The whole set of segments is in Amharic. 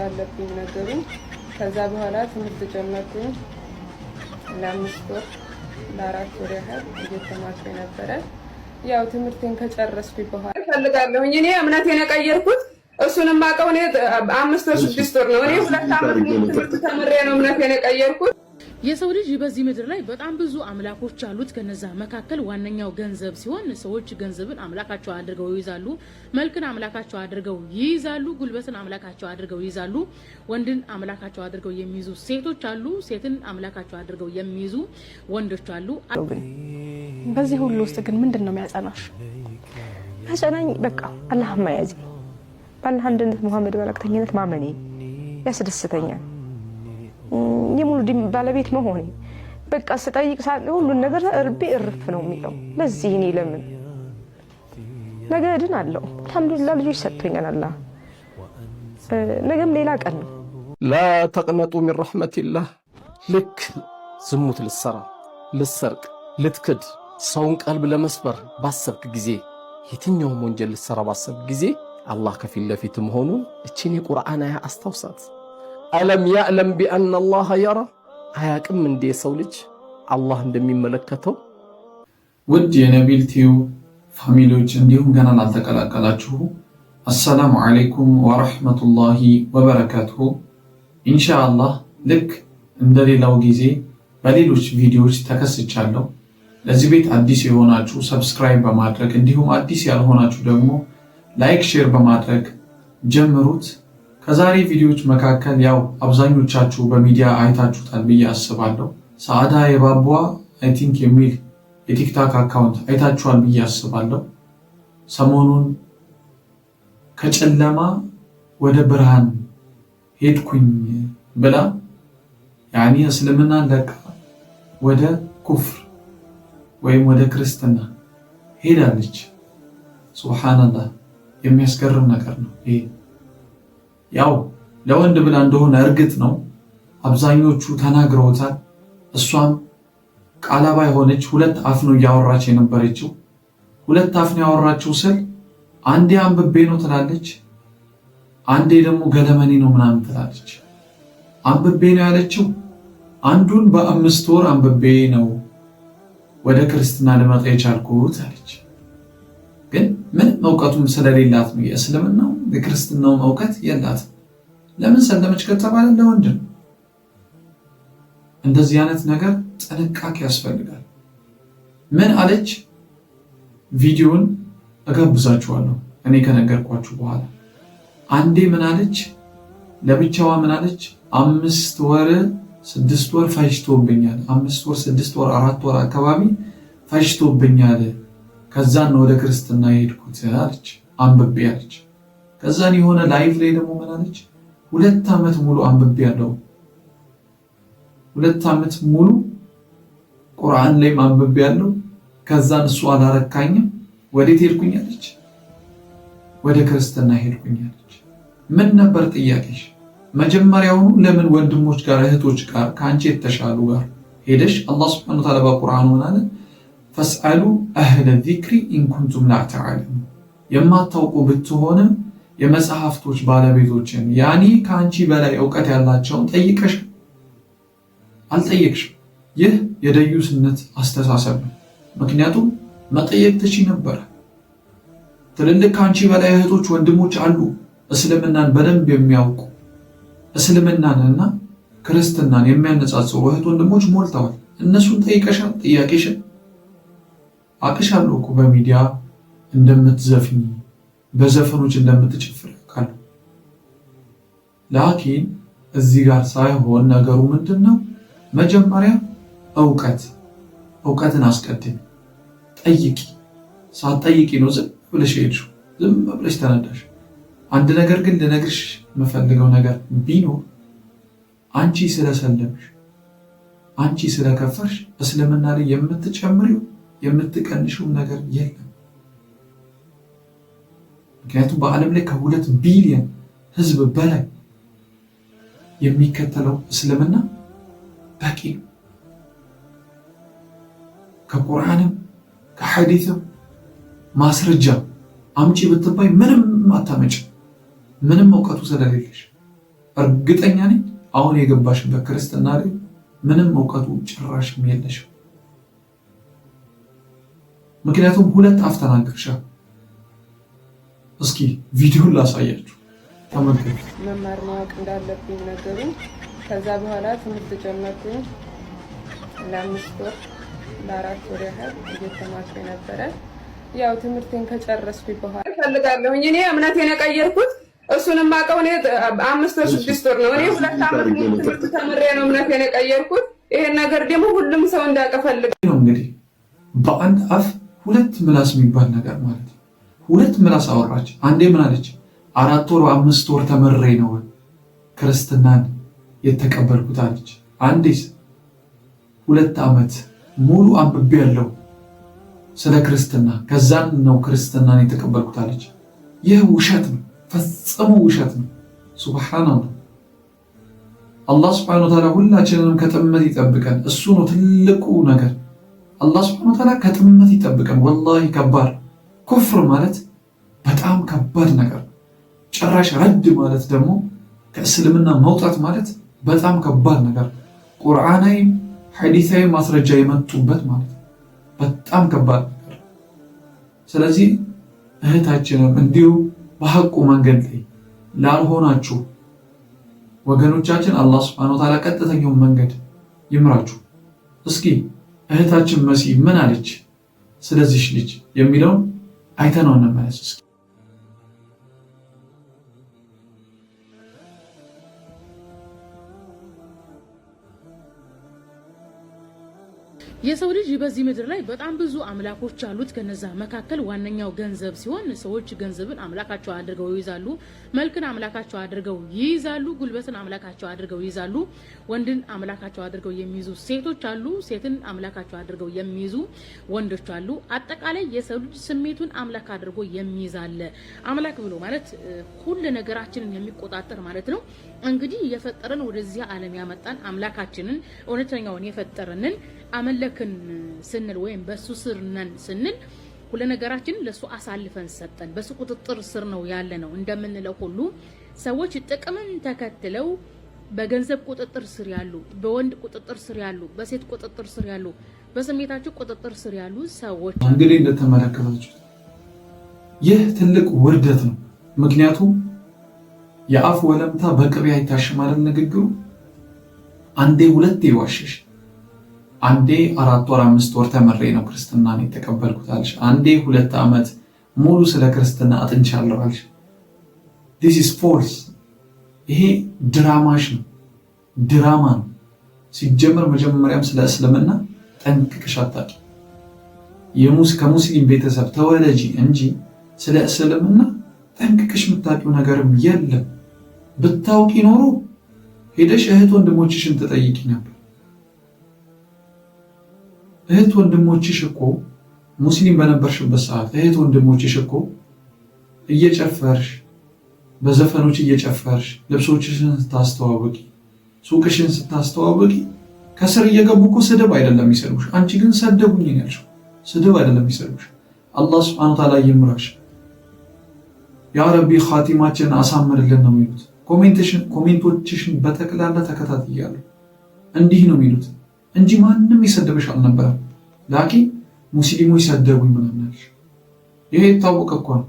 እንዳለብኝ ነገሩኝ። ከዛ በኋላ ትምህርት ጀመርኩኝ። ለ5 ወር ለ4 ወር ያህል እየተማርኩ ነበረ። ያው ትምህርቴን ከጨረስኩኝ በኋላ ፈልጋለሁኝ እኔ እምነቴን የቀየርኩት እሱንም አውቀው እኔ 5 ወር 6 ወር ነው። እኔ 2 ዓመት ትምህርት ተምሬ ነው እምነቴን የቀየርኩት። የሰው ልጅ በዚህ ምድር ላይ በጣም ብዙ አምላኮች አሉት። ከነዛ መካከል ዋነኛው ገንዘብ ሲሆን ሰዎች ገንዘብን አምላካቸው አድርገው ይይዛሉ፣ መልክን አምላካቸው አድርገው ይይዛሉ፣ ጉልበትን አምላካቸው አድርገው ይይዛሉ። ወንድን አምላካቸው አድርገው የሚይዙ ሴቶች አሉ፣ ሴትን አምላካቸው አድርገው የሚይዙ ወንዶች አሉ። በዚህ ሁሉ ውስጥ ግን ምንድነው የሚያጸናሽ? ያጸናኝ በቃ አላህ ማያዝ ባላህ አንድነት ሙሐመድ መልእክተኛነት ማመኔ ያስደስተኛል። የሙሉ ዲን ባለቤት መሆኔ በቃ ስጠይቅ ሁሉን ነገር እርቤ እርፍ ነው የሚለው። ለዚህ እኔ ለምን ነገ እድናለሁ። አልሐምዱሊላህ ልጆች ሰጥቶኛል አላህ። ነገም ሌላ ቀን ነው። ላ ተቅነጡ ሚን ረሕመቲላህ። ልክ ዝሙት ልትሰራ፣ ልትሰርቅ፣ ልትክድ፣ ሰውን ቀልብ ለመስበር ባሰብክ ጊዜ፣ የትኛውም ወንጀል ልትሰራ ባሰብክ ጊዜ አላህ ከፊት ለፊት መሆኑን እቺን የቁርአን አያ አስታውሳት። አለም ያዕለም ቢአነ አላህ የራ፣ አያቅም እንዴ ሰው ልጅ አላህ እንደሚመለከተው? ውድ የነቢል ቲዩብ ፋሚሊዎች እንዲሁም ገና ላልተቀላቀላችሁ አሰላሙ አለይኩም ወረሕመቱላሂ ወበረካቱሁ። ኢንሻአላህ ልክ እንደሌላው ጊዜ በሌሎች ቪዲዮዎች ተከስቻለሁ። ለዚህ ቤት አዲስ የሆናችሁ ሰብስክራይብ በማድረግ እንዲሁም አዲስ ያልሆናችሁ ደግሞ ላይክ፣ ሼር በማድረግ ጀምሩት። ከዛሬ ቪዲዮዎች መካከል ያው አብዛኞቻችሁ በሚዲያ አይታችሁታል ብዬ አስባለሁ። ሰዓዳ የባቧ አይ ቲንክ የሚል የቲክታክ አካውንት አይታችኋል ብዬ አስባለሁ። ሰሞኑን ከጨለማ ወደ ብርሃን ሄድኩኝ ብላ ያኒ እስልምናን ለቃ ወደ ኩፍር ወይም ወደ ክርስትና ሄዳለች። ሱብሃንአላህ የሚያስገርም ነገር ነው ይሄ። ያው ለወንድ ብላ እንደሆነ እርግጥ ነው አብዛኞቹ ተናግረውታል። እሷም ቃላባይ ሆነች። 2 አፍ ነው ያወራች የነበረችው። 2 አፍ ነው ያወራችው ስል አንዴ አንብቤ ነው ትላለች፣ አንዴ ደግሞ ገለመኔ ነው ምናምን ትላለች። አንብቤ ነው ያለችው አንዱን በ5 ወር አንብቤ ነው ወደ ክርስትና ልመጣ የቻልኩት አለች። ግን ምን እውቀቱም ስለሌላት ነው። የእስልምናው የክርስትናው እውቀት የላትም። ለምን ሰለመች ከተባለ ለወንድ ነው። እንደዚህ አይነት ነገር ጥንቃቄ ያስፈልጋል። ምን አለች? ቪዲዮን እጋብዛችኋለሁ እኔ ከነገርኳችሁ በኋላ። አንዴ ምን አለች? ለብቻዋ ምን አለች? 5 ወር 6 ወር ፈጅቶብኛል። 5 ወር 6 ወር 4 ወር አካባቢ ፈጅቶብኛል። ከዛን ወደ ክርስትና ሄድኩት አለች። አንብቤ አለች። ከዛን የሆነ ላይቭ ላይ ደግሞ ምን አለች? 2 ዓመት ሙሉ አንብቤ ያለው 2 ዓመት ሙሉ ቁርአን ላይ አንብቤ ያለው። ከዛን እሱ አላረካኝም። ወዴት ሄድኩኝ አለች? ወደ ክርስትና ሄድኩኝ አለች። ምን ነበር ጥያቄሽ? መጀመሪያውኑ ለምን ወንድሞች ጋር እህቶች ጋር ከአንቺ የተሻሉ ጋር ሄደሽ አላህ Subhanahu Wa Ta'ala በቁርአኑ ምን አለ? ፈስአሉ አህለ ዚክሪ ኢንኩንቱም ላ ተዕለሙን። የማታውቁ ብትሆንም የመጽሐፍቶች ባለቤቶችን ያኒ ከአንቺ በላይ እውቀት ያላቸውን ጠይቀሽ አልጠየቅሽም። ይህ የደዩስነት አስተሳሰብ ነው። ምክንያቱም መጠየቅ ትቺ ነበር። ትልልቅ ከአንቺ በላይ እህቶች ወንድሞች አሉ እስልምናን በደንብ የሚያውቁ እስልምናንና ክርስትናን የሚያነጻጽሩ እህት ወንድሞች ሞልተዋል። እነሱን ጠይቀሻል? ጥያቄሽን አቅሻለሁ እኮ በሚዲያ እንደምትዘፍኝ በዘፈኖች እንደምትጨፍር ቃል። ላኪን እዚህ ጋር ሳይሆን ነገሩ ምንድነው? መጀመሪያ እውቀትን አስቀድም። ጠይቂ። ሳትጠይቂ ነው ዝም ብለሽ ሄድሽ፣ ዝም ብለሽ ተነዳሽ። አንድ ነገር ግን ልነግርሽ የምፈልገው ነገር ቢኖር አንቺ ስለሰለምሽ፣ አንቺ ስለከፈርሽ እስልምና ላይ የምትጨምሪው የምትቀንሽው ነገር የለም። ምክንያቱም በዓለም ላይ ከ2 ቢሊዮን ህዝብ በላይ የሚከተለው እስልምና በቂ ነው። ከቁርአንም ከሐዲስም ማስረጃ አምጪ ብትባይ ምንም አታመጭ። ምንም እውቀቱ ስለሌለሽ እርግጠኛ ነኝ አሁን የገባሽበት ክርስትና ላይ ምንም እውቀቱ ጭራሽም የለሽም። ምክንያቱም ሁለት አፍ ተናገርሻ። እስኪ ቪዲዮን ላሳያችሁ ተመልከቱ። መማር ማወቅ እንዳለብኝ ነገሩኝ። ከዛ በኋላ ትምህርት ጀመርኩኝ። ለ5 ወር ለ4 ወር ያህል እየተማርኩ ነበረ። ያው ትምህርቴን ከጨረስኩኝ በኋላ ፈልጋለሁኝ እኔ እምነቴን የቀየርኩት እሱንም አውቀው እኔ 5 ወር 6 ወር ነው። እኔ 2 ዓመት ትምህርት ተምሬ ነው እምነቴን የቀየርኩት። ይሄን ነገር ደግሞ ሁሉም ሰው እንዳቀፈልግ ነው። እንግዲህ በአንድ አፍ ሁለት ምላስ የሚባል ነገር ማለት ነው። ሁለት ምላስ አወራች። አንዴ ምን አለች? 4 ወር 5 ወር ተምሬ ነው ክርስትናን የተቀበልኩት አለች። አንዴስ 2 ዓመት ሙሉ አንብቤ ያለው ስለ ክርስትና ከዛን ነው ክርስትናን የተቀበልኩት አለች። ይህ ውሸት ነው፣ ፈጽሞ ውሸት ነው። ሱብሃንአላህ። አላህ ሱብሃነሁ ወተዓላ ሁላችንንም ከጥመት ይጠብቀን። እሱ ነው ትልቁ ነገር። አላህ ሱብሃነሁ ወተዓላ ከጥመት ይጠብቀን። ወላሂ ከባድ ኩፍር ማለት በጣም ከባድ ነገር፣ ጭራሽ ረድ ማለት ደግሞ ከእስልምና መውጣት ማለት በጣም ከባድ ነገር፣ ቁርአናዊ ሐዲሳዊ ማስረጃ የመጡበት ማለት በጣም ከባድ ነገር። ስለዚህ እህታችንም እንዲሁ በሐቁ መንገድ ላይ ላልሆናችሁ ወገኖቻችን አላህ ሱብሓነሁ ወተዓላ ቀጥተኛውን መንገድ ይምራችሁ። እስኪ እህታችን መሲ ምን አለች ስለዚህ ልጅ የሚለውን አይተነው እንመለስ። እስኪ የሰው ልጅ በዚህ ምድር ላይ በጣም ብዙ አምላኮች አሉት። ከነዛ መካከል ዋነኛው ገንዘብ ሲሆን ሰዎች ገንዘብን አምላካቸው አድርገው ይይዛሉ። መልክን አምላካቸው አድርገው ይይዛሉ። ጉልበትን አምላካቸው አድርገው ይይዛሉ። ወንድን አምላካቸው አድርገው የሚይዙ ሴቶች አሉ። ሴትን አምላካቸው አድርገው የሚይዙ ወንዶች አሉ። አጠቃላይ የሰው ልጅ ስሜቱን አምላክ አድርጎ የሚይዛል። አምላክ ብሎ ማለት ሁሉ ነገራችንን የሚቆጣጠር ማለት ነው። እንግዲህ የፈጠረን ወደዚህ ዓለም ያመጣን አምላካችንን እውነተኛውን የፈጠረንን አመለክን ስንል ወይም በሱ ስር ነን ስንል ሁሉ ነገራችንን ለሱ አሳልፈን ሰጠን። በሱ ቁጥጥር ስር ነው ያለ ነው እንደምንለው ሁሉ ሰዎች ጥቅምን ተከትለው በገንዘብ ቁጥጥር ስር ያሉ፣ በወንድ ቁጥጥር ስር ያሉ፣ በሴት ቁጥጥር ስር ያሉ፣ በስሜታቸው ቁጥጥር ስር ያሉ ሰዎች እንግዲህ እንደተመለከታችሁት ይህ ትልቅ ውርደት ነው። ምክንያቱም የአፍ ወለምታ በቅቤ አይታሽም አይደል ንግግሩ። አንዴ ሁለቴ ዋሸሽ። አንዴ 4 ወር 5 ወር ተምሬ ነው ክርስትናን የተቀበልኩት አልሽ። አንዴ 2 ዓመት ሙሉ ስለ ክርስትና አጥንቻለሁ አልሽ። this is false። ይሄ ድራማሽ ነው፣ ድራማ ነው። ሲጀመር መጀመሪያም ስለ እስልምና ጠንቅቀሽ አታውቂ። ከሙስሊም ቤተሰብ ተወለጂ እንጂ ስለ እስልምና ጠንቅቀሽ የምታውቂው ነገርም የለም። ብታውቂ ኖሮ ሄደሽ እህት ወንድሞችሽን ትጠይቂ ነበር። እህት ወንድሞችሽ እኮ ሙስሊም በነበርሽበት ሰዓት እህት ወንድሞችሽ እኮ እየጨፈርሽ በዘፈኖች እየጨፈርሽ ልብሶችሽን ስታስተዋወቂ ሱቅሽን ስታስተዋወቂ ከስር እየገቡ እኮ ስድብ አይደለም የሚሰሩሽ። አንቺ ግን ሰደቡኝ ነው ያልሽው። ስድብ አይደለም የሚሰሩሽ። አላህ ሱብሓነሁ ወተዓላ ይምራሽ። ያ ረቢ ኻቲማችንን አሳምርልን ነው የሚሉት። ኮሜንቶችሽን በጠቅላላ ተከታትያለሁ። እንዲህ ነው የሚሉት እንጂ ማንም የሰደበሽ አልነበረም። ላኪን ሙስሊሞች ሰደቡኝ ምናምን አልሽ። ይሄ የታወቀ እኮ ነው።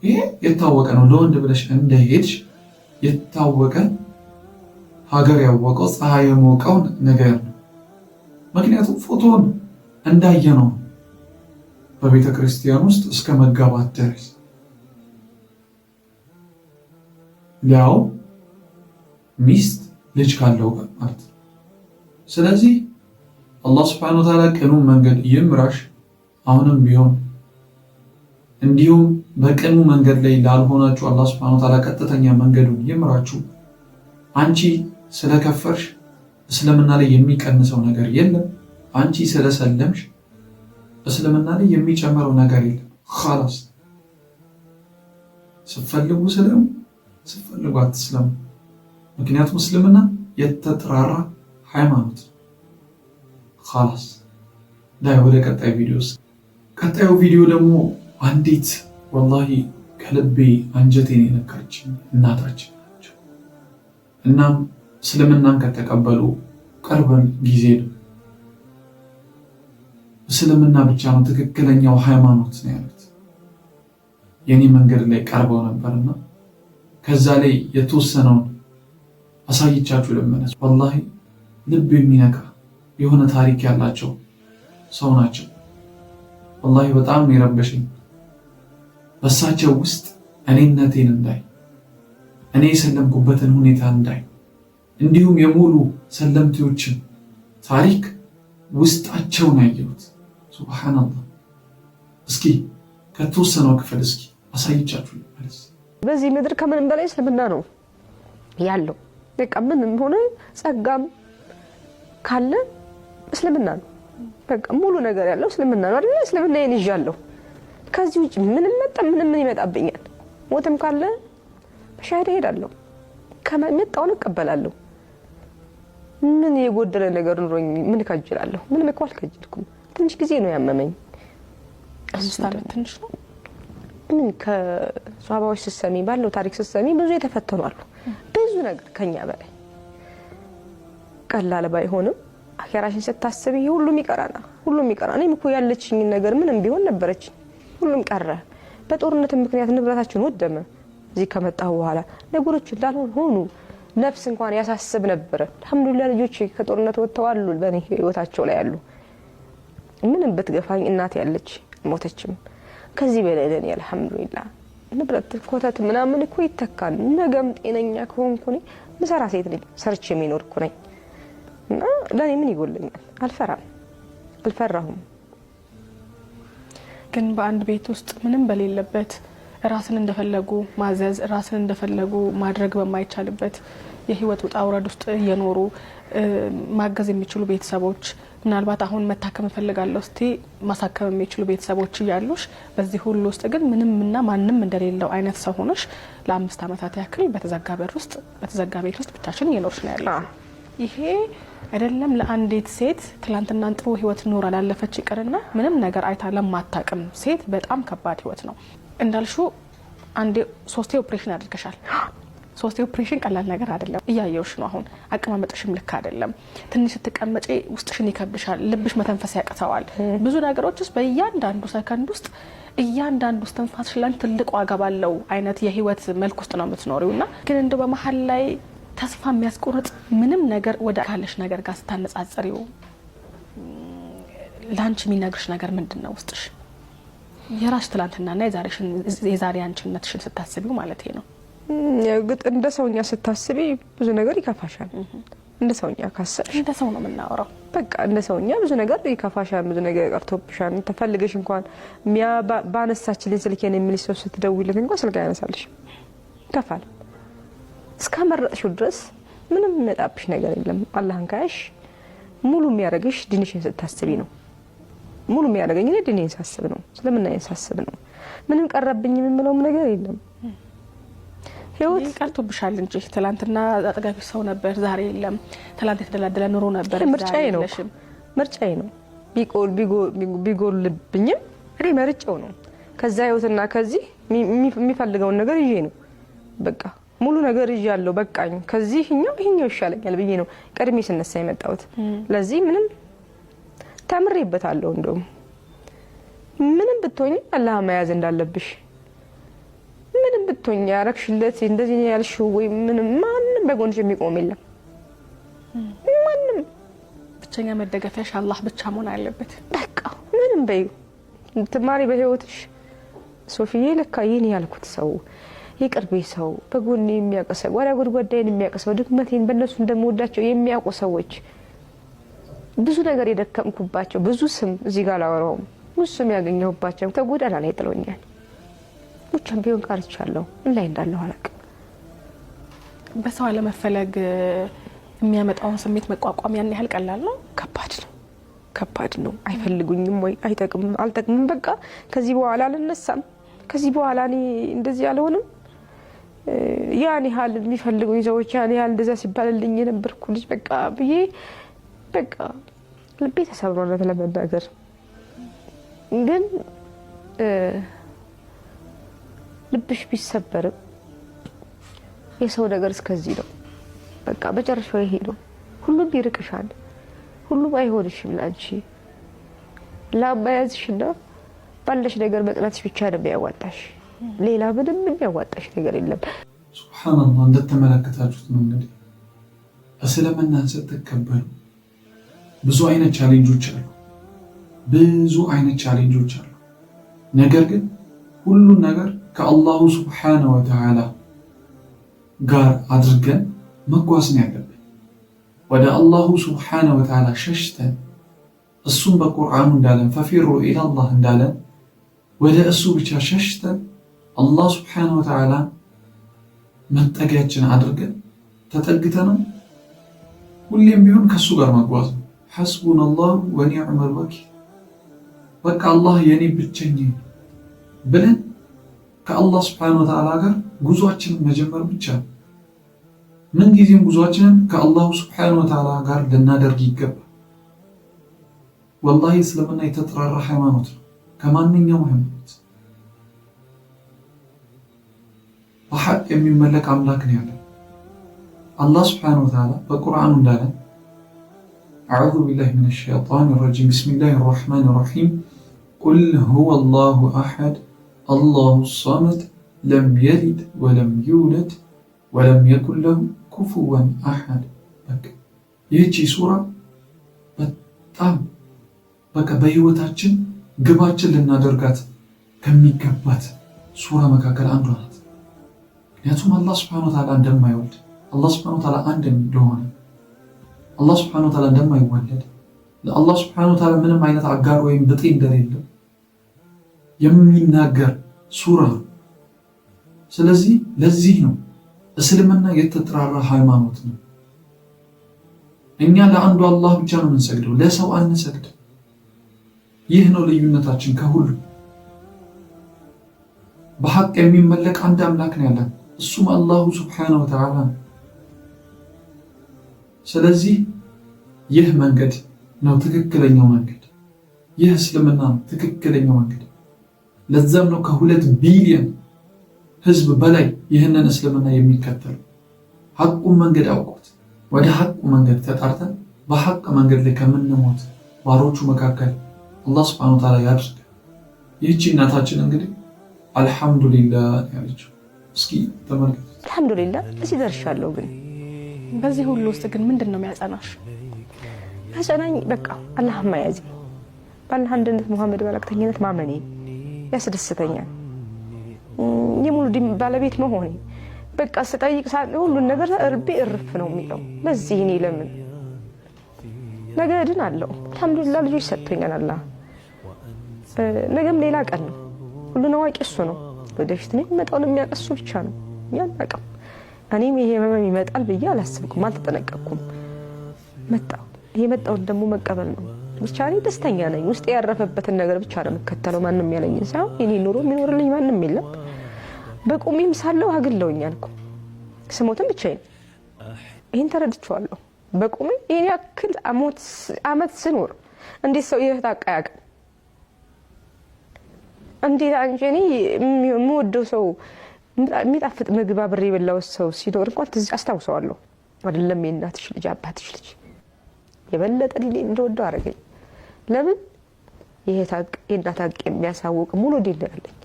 ይሄ የታወቀ ነው። ለወንድ ብለሽ እንደሄድሽ የታወቀ ሀገር ያወቀው ፀሐይ የሞቀው ነገር ነው። ምክንያቱም ፎቶን እንዳየነው በቤተ ክርስቲያን ውስጥ እስከ መጋባት ድረስ ያው ሚስት ልጅ ካለው ማለት ነው። ስለዚህ አላህ ሱብሓነሁ ወተዓላ ቅኑን መንገድ ይምራሽ። አሁንም ቢሆን እንዲሁም በቅኑ መንገድ ላይ ላልሆናችሁ አላህ ሱብሓነሁ ወተዓላ ቀጥተኛ መንገዱን ይምራችሁ። አንቺ ስለከፈርሽ እስልምና ላይ የሚቀንሰው ነገር የለም። አንቺ ስለሰለምሽ እስልምና ላይ የሚጨምረው ነገር የለም። ኻላስ ስትፈልጉ ስለሙ፣ ስትፈልጉ አትስለሙ። ምክንያቱም እስልምና የተጠራራ ሃይማኖት። ኻላስ ዳይ ወደ ቀጣይ ቪዲዮስ። ቀጣዩ ቪዲዮ ደግሞ አንዲት ወላሂ ከልቤ አንጀቴን የነካች እናታችን ናቸው። እናም እስልምናን ከተቀበሉ ቅርብን ጊዜ ነው። እስልምና ብቻ ነው ትክክለኛው ሃይማኖት ነው ያሉት። የኔ መንገድ ላይ ቀርበው ነበርና ከዛ ላይ የተወሰነውን አሳይቻችሁ ልመለስ። ወላሂ ልብ የሚነካ የሆነ ታሪክ ያላቸው ሰው ናቸው። ወላሂ በጣም የረበሸኝ በሳቸው ውስጥ እኔነቴን እንዳይ፣ እኔ የሰለምኩበትን ሁኔታ እንዳይ፣ እንዲሁም የሙሉ ሰለምቴዎችን ታሪክ ውስጣቸውን ያየሁት። ሱብሃንአላህ። እስኪ ከተወሰነው ክፍል እስኪ አሳይቻችሁ ልመለስ። በዚህ ምድር ከምንም በላይ እስልምና ነው ያለው። በቃ ምንም ሆነ ጸጋም ካለ እስልምና ነው። በቃ ሙሉ ነገር ያለው እስልምና ነው አይደል? እስልምና ይይዣለሁ። ከዚህ ውጭ ምንም መጣ ምንም ይመጣብኛል። ሞትም ካለ በሻሃዳ ሄዳለሁ፣ ከመጣውን እቀበላለሁ። ምን የጎደለ ነገር ኑሮኝ ምን ካጅላለሁ? ምንም እኮ አልከጅልኩም። ትንሽ ጊዜ ነው ያመመኝ። 5 ዓመት ትንሽ ነው። ምን ከሷሃባዎች ሲሰሚ ባለው ታሪክ ሲሰሚ ብዙ የተፈተኑ አሉ። ብዙ ነገር ከኛ በላይ ቀላል ባይሆንም አኺራሽን ስታስቢ ሁሉም ይቀራና ሁሉም ይቀራና። እኔም እኮ ያለችኝ ነገር ምንም ቢሆን ነበረች፣ ሁሉም ቀረ። በጦርነት ምክንያት ንብረታችን ወደመ። እዚህ ከመጣሁ በኋላ ነገሮች እንዳልሆኑ ሆኑ። ነፍስ እንኳን ያሳስብ ነበር። አልሐምዱሊላህ ልጆቼ ከጦርነት ወጥተዋል፣ በእኔ ህይወታቸው ላይ ያሉ። ምንም ብትገፋኝ እናቴ ያለች ሞተችም። ከዚህ በላይ ለኔ አልሐምዱሊላህ ንብረት ኮተት ምናምን እኮ ይተካል። ነገም ጤነኛ ከሆንኩ እኔ ምሰራ ሴት ልጅ ሰርቼ የሚኖር እኮ ነኝ እና ለኔ ምን ይጎልኛል? አልፈራሁም። ግን በአንድ ቤት ውስጥ ምንም በሌለበት ራስን እንደፈለጉ ማዘዝ ራስን እንደፈለጉ ማድረግ በማይቻልበት የህይወት ውጣ ውረድ ውስጥ እየኖሩ ማገዝ የሚችሉ ቤተሰቦች፣ ምናልባት አሁን መታከም ፈልጋለሁ እስቲ ማሳከም የሚችሉ ቤተሰቦች እያሉሽ በዚህ ሁሉ ውስጥ ግን ምንምና ማንንም እንደሌለው አይነት ሰው ሆነሽ ለ5 ዓመታት ያክል በተዘጋ በር ውስጥ በተዘጋ ቤት ውስጥ ብቻሽን እየኖርሽ ነው ያለው። ይሄ አይደለም ለአንዲት ሴት ትላንትና ጥሩ ህይወት ኖራ ላለፈች ይቀርና ምንም ነገር አይታ ለማታቅም ሴት በጣም ከባድ ህይወት ነው። እንዳልሹ አንዴ 3 ኦፕሬሽን አድርገሻል። 3 ኦፕሬሽን ቀላል ነገር አይደለም። እያየውሽ ነው። አሁን አቀማመጥሽም ልክ አይደለም። ትንሽ ስትቀመጪ ውስጥሽን ይከብድሻል፣ ልብሽ መተንፈስ ያቅተዋል። ብዙ ነገሮችስ በእያንዳንዱ ሰከንድ ውስጥ እያንዳንዱ እስትንፋስሽ ላይ ትልቅ ዋጋ ባለው አይነት የህይወት መልክ ውስጥ ነው የምትኖሪውና ግን እንደው በመሃል ላይ ተስፋ የሚያስቆርጥ ምንም ነገር ወደ ካለሽ ነገር ጋር ስታነጻጽሪው ላንቺ የሚነግርሽ ነገር ምንድነው ውስጥሽ? የራስ ትላንትናና የዛሬ አንቺነትሽን ስታስቢው ማለት ነው። ግጥ እንደ ሰውኛ ስታስቢ ብዙ ነገር ይከፋሻል። እንደ ሰውኛ ካሰብሽ እንደ ሰው ነው የምናወራው። በቃ እንደ ሰውኛ ብዙ ነገር ይከፋሻል፣ ብዙ ነገር ቀርቶብሻል። ተፈልገሽ እንኳን ባነሳችልኝ ስልኬን የሚል ሰው ስትደውይለት እንኳን ስልክ ያነሳልሽ ይከፋል። እስከመረጥሽው ድረስ ምንም የሚመጣብሽ ነገር የለም። አላህን ካይሽ ሙሉ የሚያደርግሽ ዲንሽን ስታስቢ ነው። ሙሉ የሚያደርገኝ ዲኔን ሳስብ ነው፣ ስለምናየን ሳስብ ነው። ምንም ቀረብኝ የምለው ነገር የለም። ህይወት ቀርቶብሻል እንጂ ትላንትና አጠጋቢ ሰው ነበር፣ ዛሬ የለም። ትላንት የተደላደለ ኑሮ ነበር፣ ምርጫዬ ነው። ምርጫዬ ነው። ቢጎልብኝም እኔ መርጬው ነው። ከዛ ህይወትና ከዚህ የሚፈልገውን ነገር ይዤ ነው። በቃ ሙሉ ነገር ይዣለሁ። በቃኝ። ከዚህ ይሄኛው ይሻለኛል ብዬ ነው ቀድሜ ስነሳ የመጣሁት። ለዚህ ምንም ተምሬበታለሁ። እንደውም ምንም ብትሆኝ አላህ መያዝ እንዳለብሽ፣ ምንም ብትሆኝ ያረክሽለት እንደዚህ ያልሽው ወይ ምንም ማንም በጎንሽ የሚቆም የለም። ማንም ብቸኛ መደገፊያሽ አላህ ብቻ መሆን አለበት። በቃ ምንም በይ ትማሪ በህይወትሽ ሶፊዬ ለካ ይሄን ያልኩት ሰው የቅርቤ ሰው በጎኔ የሚያቀሰው ወራ ጉድጓዴን የሚያቀሰው ድክመቴን በእነሱ እንደምወዳቸው የሚያውቁ ሰዎች ብዙ ነገር የደከምኩባቸው ብዙ ስም እዚህ ጋር ላወራው ብዙ ስም ያገኘሁባቸው ከጎዳና ላይ ጥሎኛል። ሙቻም ቢሆን ቀርቻለሁ። ምን ላይ እንዳለሁ አላውቅም። በሰው አለመፈለግ የሚያመጣውን ስሜት መቋቋም ያን ያህል ቀላል ነው? ከባድ ነው። አይፈልጉኝም ወይ አልጠቅምም። በቃ ከዚህ በኋላ አልነሳም። ከዚህ በኋላ እኔ እንደዚህ አልሆንም። ያን ያህል የሚፈልጉኝ ሰዎች ያን ያህል እንደዛ ሲባልልኝ የነበርኩ ልጅ በቃ ብዬ በቃ ልቤ ተሰብሯል ለመናገር። ግን ልብሽ ቢሰበርም የሰው ነገር እስከዚህ ነው። በቃ በጨረሻው ይሄ ነው። ሁሉም ይርቅሻል፣ ሁሉም አይሆንሽም ላንቺ። ላማያዝሽና ባለሽ ነገር መጽናትሽ ብቻ ነው የሚያዋጣሽ። ሌላ ምንም የሚያዋጣሽ ነገር የለም። ሱብሃንአላህ እንደተመለከታችሁት ነው እንግዲህ እስልምናን ስትቀበሉ ብዙ አይነት ቻሌንጆች አሉ፣ ብዙ አይነት ቻሌንጆች አሉ። ነገር ግን ሁሉን ነገር ከአላሁ ሱብሓነሁ ወተዓላ ጋር አድርገን መጓዝ ነው ያለብን። ወደ አላሁ ሱብሓነሁ ወተዓላ ሸሽተን እሱም በቁርአኑ እንዳለን ፈፊሩ ኢለላህ እንዳለን ወደ እሱ ብቻ ሸሽተን አላህ ሱብሓነሁ ወተዓላ መጠጊያችን አድርገን ተጠግተን ሁሌም ቢሆን ከሱ ጋር መጓዝ ነው። ሐስቡነላሁ ወኒዕመል ወኪል፣ በቃ አላህ የኔ ብቸኛ ብለን ከአላህ ሱብሓነሁ ወተዓላ ጋር ጉዟችንን መጀመር ብቻ ነው። ምን ጊዜም ጉዟችንን ከአላሁ ሱብሓነሁ ወተዓላ ጋር ልናደርግ ይገባል። ወላሂ እስልምና የተጠራራ ሃይማኖት ነው ከማንኛውም ሃይማኖት። በሐቅ የሚመለክ አምላክ ነው ያለን። አላህ ሱብሓነሁ ወተዓላ በቁርአኑ እንዳለ አዑዙ ቢላሂ ሚነሽ ሸይጣኒ ረጂም ቢስሚላሂር ረሕማኒር ረሒም ቁል ሁወላሁ አሐድ አላሁ ሰመድ ለም የሊድ ወለም ዩውለድ ወለም የኩን ለሁ ኩፉወን አሐድ። ይህቺ ሱራ በጣም በቃ በህይወታችን ግባችን ልናደርጋት ከሚገባት ሱራ መካከል አንዷ ናት። ምክንያቱም አላህ ሱብሓነሁ ወተዓላ እንደማይወልድ፣ አላህ ሱብሓነሁ ወተዓላ አንድ እንደሆነ፣ አላህ ሱብሓነሁ ወተዓላ እንደማይወለድ፣ ለአላህ ሱብሓነሁ ወተዓላ ምንም አይነት አጋር ወይም ብጤ እንደሌለው የሚናገር ሱራ ነው። ስለዚህ ለዚህ ነው እስልምና የተጠራራ ሃይማኖት ነው። እኛ ለአንዱ አላህ ብቻ ነው የምንሰግደው፣ ለሰው አንሰግድም። ይህ ነው ልዩነታችን ከሁሉ። በሐቅ የሚመለክ አንድ አምላክ ነው ያለን፣ እሱም አላሁ ሱብሓነሁ ወተዓላ ነው። ስለዚህ ይህ መንገድ ነው ትክክለኛው መንገድ፣ ይህ እስልምና ነው ትክክለኛው መንገድ። ለዛም ነው ከ2 ቢሊዮን ህዝብ በላይ ይህንን እስልምና የሚከተሉ። ሐቁን መንገድ አውቆት ወደ ሐቁ መንገድ ተጣርተን በሐቅ መንገድ ላይ ከምንሞት ባሮቹ መካከል አላህ ሱብሓነሁ ወተዓላ ያድርግ። ይህቺ እናታችን እንግዲህ አልሐምዱሊላህ ያለችው እስኪ ተመልከቱ። አልሐምዱሊላህ እዚህ ደርሻለሁ። ግን በዚህ ሁሉ ውስጥ ግን ምንድን ነው የሚያጸናሽ? ያጸናኝ በቃ አላህ ማያዝ፣ በአላህ አንድነት ሙሐመድ መልእክተኝነት ማመኔ ያስደስተኛል። የሙሉ ዲን ባለቤት መሆኔ በቃ ስጠይቅ ሁሉን ነገር እርቤ እርፍ ነው የሚለው። ለዚህ እኔ ለምን ነገ እድናለሁ። አልሐምዱሊላህ ልጆች ሰጥቶኛል አላህ። ነገም ሌላ ቀን ነው። ሁሉን አዋቂ እሱ ነው። ወደፊት ነው የሚመጣውን የሚያውቅ እሱ ብቻ ነው። ያናቀም እኔም ይሄ ህመም ይመጣል ብዬ አላስብኩም፣ አልተጠነቀቅኩም። መጣ። ይሄ መጣውን ደግሞ መቀበል ነው ብቻ። እኔ ደስተኛ ነኝ። ውስጥ ያረፈበትን ነገር ብቻ ነው የምከተለው። ማንም ያለኝን ሳይሆን የኔ ኑሮ የሚኖርልኝ ማንም የለም። በቁሜም ሳለው አግለውኛል እኮ ስሞትም ብቻዬን። ይሄን ተረድቼዋለሁ። በቁሜ ይሄን ያክል አመት ስኖር እንዴት ሰው ይሄ ታቃያቅ እንዴት አንቺ እኔ የምወደው ሰው የሚጣፍጥ ምግብ አብሬ የበላው ሰው ሲኖር እንኳን ትዝ አስታውሰዋለሁ። አይደለም የእናትሽ ልጅ አባትሽ ልጅ የበለጠ እንደወደው አደረገኝ። ለምን ይሄ ታቅ የእናት ታቅ የሚያሳውቅ ሙሉ ዲን ያለኝ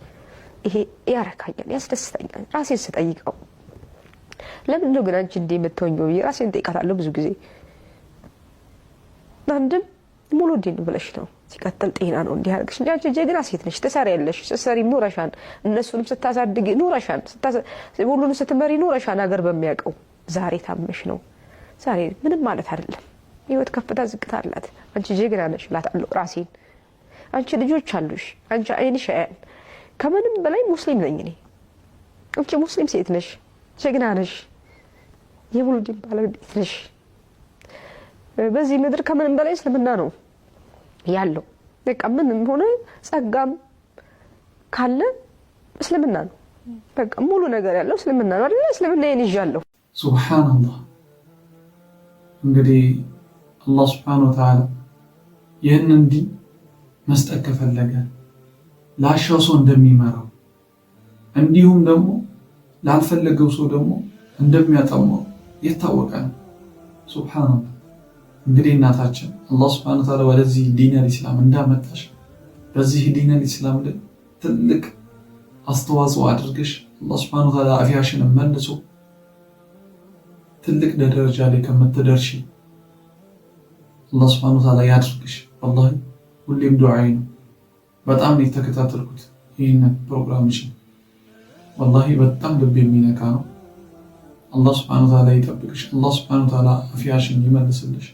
ይሄ ያረካኛል፣ ያስደስተኛል። ራሴን ስጠይቀው ለምን ነው ግን አንቺ እንዴ የምትሆኚው? ራሴን ጠይቃታለሁ ብዙ ጊዜ። አንድም ሙሉ ዲን ብለሽ ነው፣ ሲቀጥል ጤና ነው እንዲህ አድርገሽ እንጂ አንቺ ጀግና ሴት ነሽ፣ ትሰሪያለሽ። ስትሰሪ ኑረሻን፣ እነሱንም ስታሳድጊ ኑረሻን፣ ሁሉንም ስትመሪ ኑረሻን። ሀገር በሚያውቀው ዛሬ ታመሽ ነው። ዛሬ ምንም ማለት አይደለም። ህይወት ከፍታ ዝቅታ አላት። አንቺ ጀግና ነሽ እላታለሁ ራሴን። አንቺ ልጆች አሉሽ፣ አንቺ አይንሽ ያያል። ከምንም በላይ ሙስሊም ነኝ እኔ። አንቺ ሙስሊም ሴት ነሽ፣ ጀግና ነሽ፣ የሙሉ ዲን ባለቤት ነሽ። በዚህ ምድር ከምንም በላይ እስልምና ነው ያለው። በቃ ምንም ሆነ ጸጋም ካለ እስልምና ነው። በቃ ሙሉ ነገር ያለው እስልምና ነው አይደል? እስልምና ይይዣለሁ። ሱብሃንአላህ። እንግዲህ አላህ ሱብሃነሁ ወተዓላ ይህንን ዲን መስጠት ከፈለገ ላሻው ሰው እንደሚመራው እንዲሁም ደግሞ ላልፈለገው ሰው ደግሞ እንደሚያጠመው የታወቀ ነው። ሱብሃንአላህ። እንግዲህ እናታችን አላህ ሱብሃነሁ ወተዓላ ወደዚህ ዲነል ኢስላም እንዳመጣሽ በዚህ ዲነል ኢስላም ላይ ትልቅ አስተዋጽኦ አድርገሽ አላህ ሱብሃነሁ ወተዓላ አፊያሽን መልሶ ትልቅ ደረጃ ላይ ከምትደርሺ አላህ ሱብሃነሁ ወተዓላ ያድርግሽ። ወላሂ ሁሌም ዱዓዬ ነው። በጣም ነው የተከታተልኩት ይህንን ፕሮግራምሽን። ወላሂ በጣም ልብ የሚነካ ነው። አላህ ሱብሃነሁ ወተዓላ ይጠብቅሽ። አላህ ሱብሃነሁ ወተዓላ አፊያሽን ይመልስልሽ።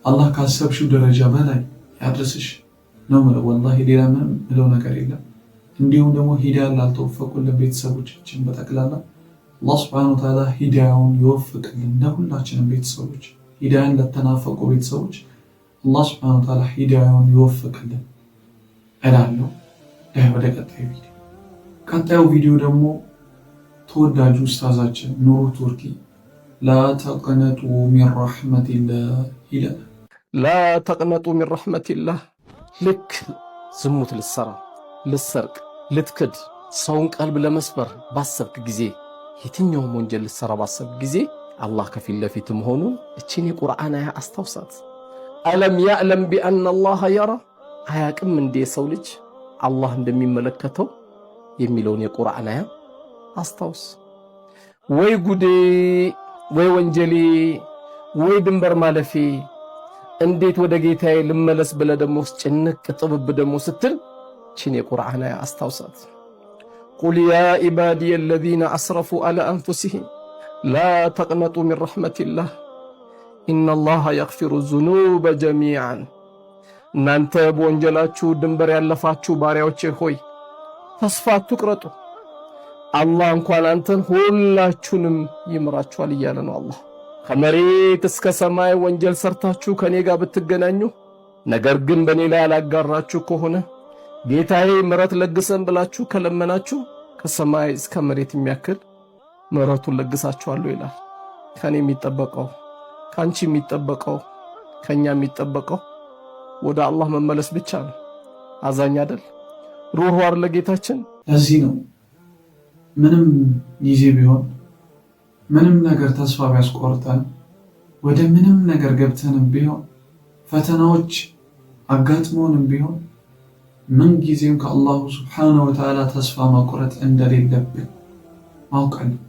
አላህ ካሰብሽው ደረጃ በላይ ያድርስሽ ነው የምለው። ወላሂ ሌላ ምንም ምለው ነገር የለም። እንዲሁም ደግሞ ሂዳያ ላልተወፈቁልን ቤተሰቦቻችን በጠቅላላ አላህ ሱብሃነሁ ወተዓላ ሂዳያውን ይወፍቅልን። ለሁላችንም ቤተሰቦች ሂዳያን ለተናፈቁ ቤተሰቦች አላህ ሱብሃነሁ ወተዓላ ሂዳያውን ይወፍቅልን እላለሁ። ወደ ቀጣዩ ቪዲዮ ደግሞ ተወዳጁ ኡስታዛችን ኑሩ ቱርኪ ላ ተቅነጡ ሚን ረሕመቲላህ ይላል። ላ ተቅነጡ ሚን ረሕመቲላህ። ልክ ዝሙት ልትሰራ፣ ልትሰርቅ፣ ልትክድ፣ ሰውን ቀልብ ለመስበር ባሰብክ ጊዜ፣ የትኛውም ወንጀል ልትሰራ ባሰብክ ጊዜ አላህ ከፊት ለፊት መሆኑን እቺን የቁርአን አያ አስታውሳት። አለም ያዕለም ቢአነ አላህ የራ፣ አያቅም እንዴ ሰው ልጅ አላህ እንደሚመለከተው የሚለውን የቁርአን አያ አስታውስ። ወይ ጉዴ፣ ወይ ወንጀሌ፣ ወይ ድንበር ማለፌ፣ እንዴት ወደ ጌታዬ ልመለስ ብለህ ደሞ ጭንቅ ጥብብ ደሞ ስትል ቺን የቁርአን አያ አስታውሳት። ቁል ያ ኢባዲየ አለዚነ አስረፉ ዐላ አንፉሲሂም ላ ተቅነጡ ሚን ረሕመቲላህ ኢነላሃ የግፊሩ ዙኑበ ጀሚዓን። እናንተ በወንጀላችሁ ድንበር ያለፋችሁ ባሪያዎቼ ሆይ ተስፋ አትቁረጡ፣ አላህ እንኳን አንተን ሁላችሁንም ይምራችኋል እያለ ነው አላህ። ከመሬት እስከ ሰማይ ወንጀል ሰርታችሁ ከኔ ጋር ብትገናኙ፣ ነገር ግን በኔ ላይ ያላጋራችሁ ከሆነ ጌታዬ ምሕረት ለግሰን ብላችሁ ከለመናችሁ ከሰማይ እስከ መሬት የሚያክል ምሕረቱን ለግሳችኋለሁ ይላል። ከኔ የሚጠበቀው ካንቺ የሚጠበቀው ከኛ የሚጠበቀው ወደ አላህ መመለስ ብቻ ነው። አዛኝ አይደል? ሩህ አይደል ጌታችን? ለዚህ ነው ምንም ጊዜ ቢሆን ምንም ነገር ተስፋ ቢያስቆርጠን ወደ ምንም ነገር ገብተንም ቢሆን ፈተናዎች አጋጥሞንም ቢሆን ምን ጊዜም ከአላሁ ሱብሓነሁ ወተዓላ ተስፋ መቁረጥ እንደሌለብን ማውቃለን።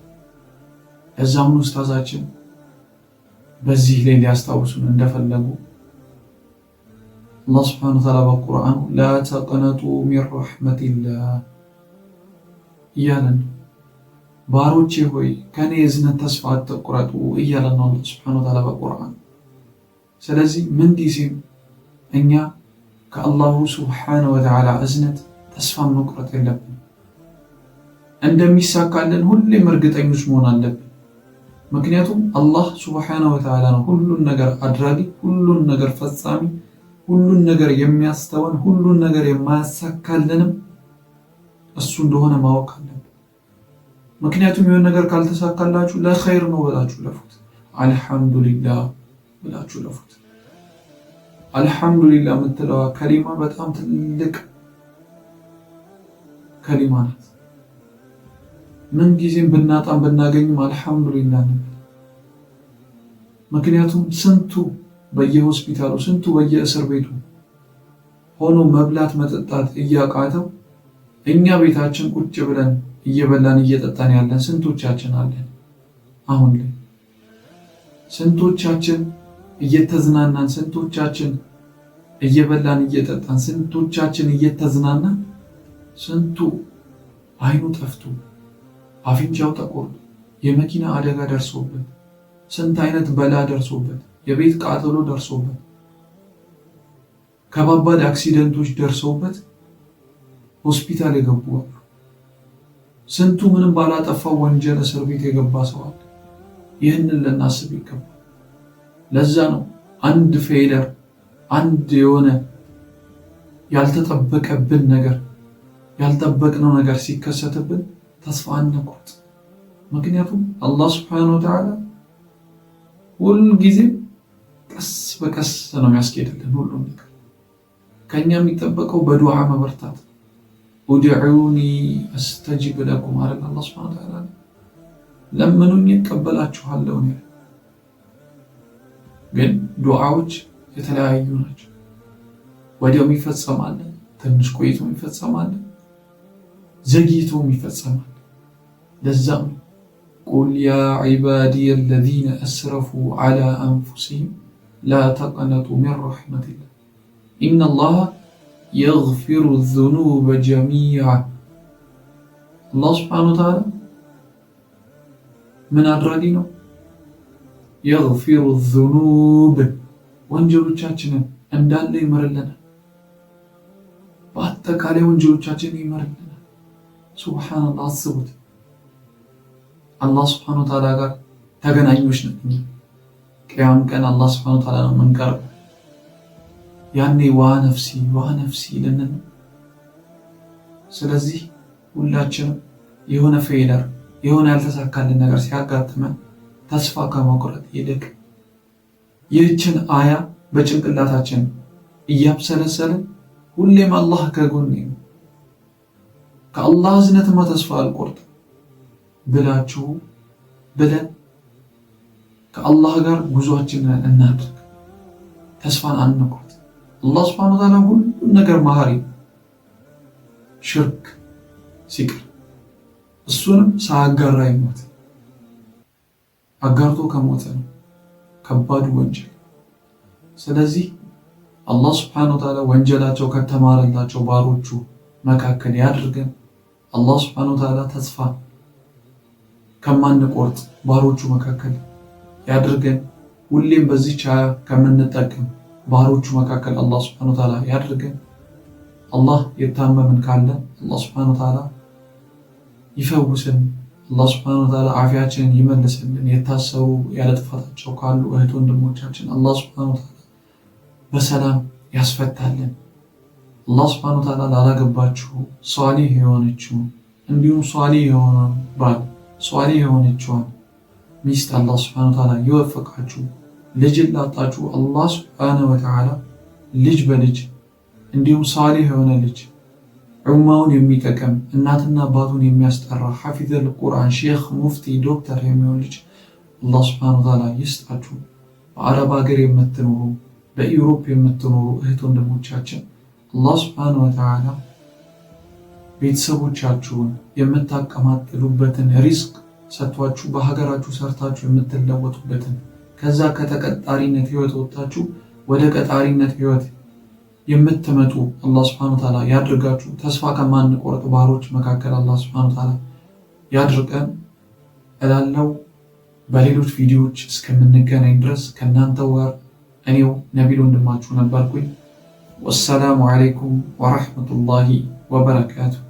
ለዛም ኡስታዛችን በዚህ ላይ ሊያስታውሱን እንደፈለጉ አላህ ሱብሓነሁ ወተዓላ በቁርአኑ ላ ተቅነጡ ሚን ረሕመቲላህ እያለን ባሮቼ ሆይ ከኔ እዝነት ተስፋ አትቁረጡ እያለን ነው አላህ ሱብሓነሁ ወተዓላ በቁርአኑ። ስለዚህ ምን ጊዜም እኛ ከአላሁ ሱብሓነሁ ወተዓላ እዝነት ተስፋ መቁረጥ የለብን። እንደሚሳካልን ሁሌም እርግጠኞች መሆን አለብን። ምክንያቱም አላህ ሱብሓነሁ ወተዓላ ነው ሁሉን ነገር አድራጊ፣ ሁሉን ነገር ፈጻሚ፣ ሁሉን ነገር የሚያስተወን፣ ሁሉን ነገር የማያሳካልንም እሱ እንደሆነ ማወቅ አለብን። ምክንያቱም የሆነ ነገር ካልተሳካላችሁ ለኸይር ነው ብላችሁ ለፉት። አልሐምዱሊላህ ብላችሁ ለፉት። አልሐምዱሊላህ የምትለዋ ከሊማ በጣም ትልቅ ከሊማ ናት። ምን ጊዜም ብናጣም ብናገኝም አልሐምዱሊላህ ነው። ምክንያቱም ስንቱ በየሆስፒታሉ ስንቱ በየእስር ቤቱ ሆኖ መብላት መጠጣት እያቃተው እኛ ቤታችን ቁጭ ብለን እየበላን እየጠጣን ያለን ስንቶቻችን አለን? አሁን ላይ ስንቶቻችን እየተዝናናን፣ ስንቶቻችን እየበላን እየጠጣን፣ ስንቶቻችን እየተዝናናን፣ ስንቱ አይኑ ጠፍቶ አፍንጫው ተቆርጦ የመኪና አደጋ ደርሶበት፣ ስንት አይነት በላ ደርሶበት፣ የቤት ቃጠሎ ደርሶበት፣ ከባባድ አክሲደንቶች ደርሰውበት ሆስፒታል የገቡ አሉ። ስንቱ ምንም ባላጠፋው ወንጀል እስር ቤት የገባ ሰው አለ። ይህንን ልናስብ ይገባል። ለዛ ነው አንድ ፌይለር፣ አንድ የሆነ ያልተጠበቀብን ነገር፣ ያልጠበቅነው ነገር ሲከሰትብን ተስፋ አንቁርጥ። ምክንያቱም አላህ ሱብሓነሁ ወተዓላ ሁልጊዜም ቀስ በቀስ ነው የሚያስኬድልን ሁሉም ነገር። ከኛ የሚጠበቀው በዱዓ መበርታት። ኡድዑኒ አስተጂብ ለኩም አለ አላህ ሱብሓነሁ ወተዓላ። ለምኑኝ እቀበላችኋለሁ። ግን ዱዓዎች የተለያዩ ናቸው። ወዲያው ይፈጸማል፣ ትንሽ ቆይቶ ይፈጸማል፣ ዘግይቶ ይፈጸማል። ለዛም ቁል ያ ዒባዲየ አለዚነ አስረፉ ዐላ አንፉሲሂም ላ ተቅነጡ ሚን ረሕመቲላህ ኢነላሃ የግፊሩ ዙኑበ ጀሚዓ። አላህ ሱብሓነሁ ወተዓላ ምን አድራጊ ነው? የግፊሩ ዙኑብ ወንጀሎቻችንን እንዳለ ይምርልናል። በአጠቃላይ ወንጀሎቻችንን ይምርልናል። ሱብሓነላህ፣ አስቡት። አላህ ሱብሓነሁ ወተዓላ ጋር ተገናኞች ነን። ቅያም ቀን አላህ ሱብሓነሁ ወተዓላ ነው የምንቀርበው። ያኔ ዋ ነፍሲ ልንን። ስለዚህ ሁላችንም የሆነ ፌለር የሆነ ያልተሳካልን ነገር ሲያጋጥመን ተስፋ ከመቁረጥ ይልቅ ይህችን አያ በጭንቅላታችን እያብሰለሰልን ሁሌም አላህ ከጎኔ ነው፣ ከአላህ እዝነትማ ተስፋ አልቆርጥም ብለን ከአላህ ጋር ጉዟችንን እናድርግ። ተስፋን አንቁርጥ። አላህ ሱብሓነሁ ወተዓላ ሁሉም ነገር መሐሪ፣ ሽርክ ሲቀር እሱንም ሳያጋራ ይሞት። አጋርቶ ከሞተ ነው ከባዱ ወንጀል። ስለዚህ አላህ ሱብሓነሁ ወተዓላ ወንጀላቸው ከተማረላቸው ባሮቹ መካከል ያድርገን። አላህ ሱብሓነሁ ወተዓላ ተስፋ ከማንቆርጥ ባሮቹ መካከል ያድርገን። ሁሌም በዚህ ቻያ ከምንጠቀም ባሮቹ መካከል አላህ ሱብሓነሁ ወተዓላ ያድርገን። አላህ የታመምን ካለ አላህ ሱብሓነሁ ወተዓላ ይፈውስን። አላህ ሱብሓነሁ ወተዓላ አፊያችንን ይመልስልን። የታሰሩ ያለ ጥፋታቸው ካሉ እህት ወንድሞቻችን አላህ ሱብሓነሁ ወተዓላ በሰላም ያስፈታልን። አላህ ሱብሓነሁ ወተዓላ ላላገባችሁ ሷሊህ የሆነችው እንዲሁም ሷሊህ የሆነ ባል ሷሊህ የሆነችዋን ሚስት አላህ ሱብሓነሁ ወተዓላ ይወፍቃችሁ። ልጅን ላጣችሁ አላህ ሱብሓነሁ ወተዓላ ልጅ በልጅ እንዲሁም ሷሊህ የሆነ ልጅ ዑማውን የሚጠቀም እናትና አባቱን የሚያስጠራ ሐፊዘል ቁርአን ሼክ፣ ሙፍቲ፣ ዶክተር የሚሆን ልጅ አላህ ሱብሓነሁ ወተዓላ ይስጣችሁ። በአረብ ሀገር የምትኖሩ በኢውሮፕ የምትኖሩ እህት ወንድሞቻችን አላህ ሱብሓነሁ ወተዓላ ቤተሰቦቻችሁን የምታቀማጥሉበትን ሪዝቅ ሰጥቷችሁ በሀገራችሁ ሰርታችሁ የምትለወጡበትን ከዛ ከተቀጣሪነት ህይወት ወጥታችሁ ወደ ቀጣሪነት ህይወት የምትመጡ አላህ ሱብሓነሁ ወተዓላ ያድርጋችሁ። ተስፋ ከማንቆርጥ ባሮች መካከል አላህ ሱብሓነሁ ወተዓላ ያድርገን እላለሁ። በሌሎች ቪዲዮዎች እስከምንገናኝ ድረስ ከእናንተው ጋር እኔው ነቢል ወንድማችሁ ነበርኩኝ። ወሰላሙ ዓለይኩም ወረሕመቱላሂ ወበረካቱሁ።